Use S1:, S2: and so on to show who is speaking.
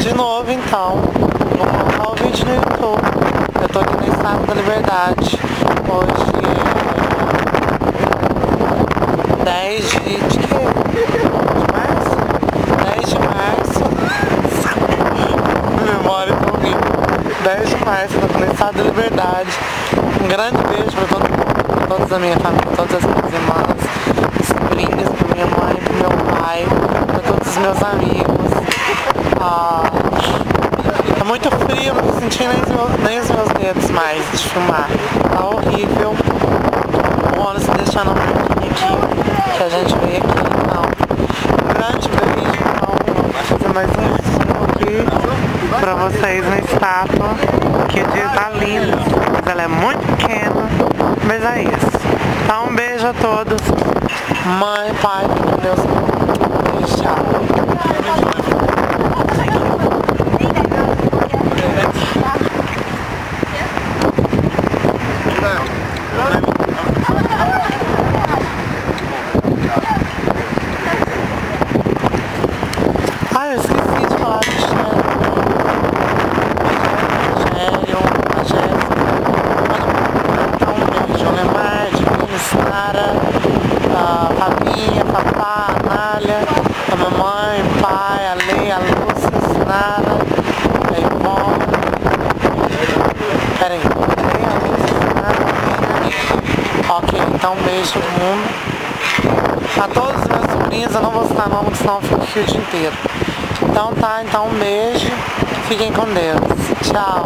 S1: De novo então, vou colocar o vídeo no YouTube. Eu tô aqui no Estado da Liberdade. Hoje é 10 de quê? De março? 10 de março. Memória comigo. 10 de março, eu tô no Estado da Liberdade. Um grande beijo pra todo mundo, pra toda a minha família, pra todas as minhas irmãs, sobrinhas, pra minha mãe, pro meu pai, pra todos os meus amigos. Tá muito frio, não tô sentindo nem os meus dedos mais de filmar. Tá horrível. O ônibus deixando a marquinha aqui, que a gente veio aqui, então. Um grande beijo, então. Vou fazer mais um vídeo aqui pra vocês na estátua, que o dia tá lindo. Mas ela é muito pequena, mas é isso. Então um beijo a todos. Mãe, pai, com Deus. Beijo, tchau. Ah, eu esqueci de falar do Rogério, a Jéssica, então um beijo, Lemar, Divino, Sara, a Fabinha, Papá, a Nália, a mamãe, o pai, a Lei, a Lúcia, a Sinara, a Ivone, peraí, a Lúcia, a Sinara, ok, então um beijo todo mundo. A todos os meus sobrinhos, eu não vou citar nome, porque senão eu fico aqui o dia inteiro. Então tá, então um beijo, fiquem com Deus, tchau.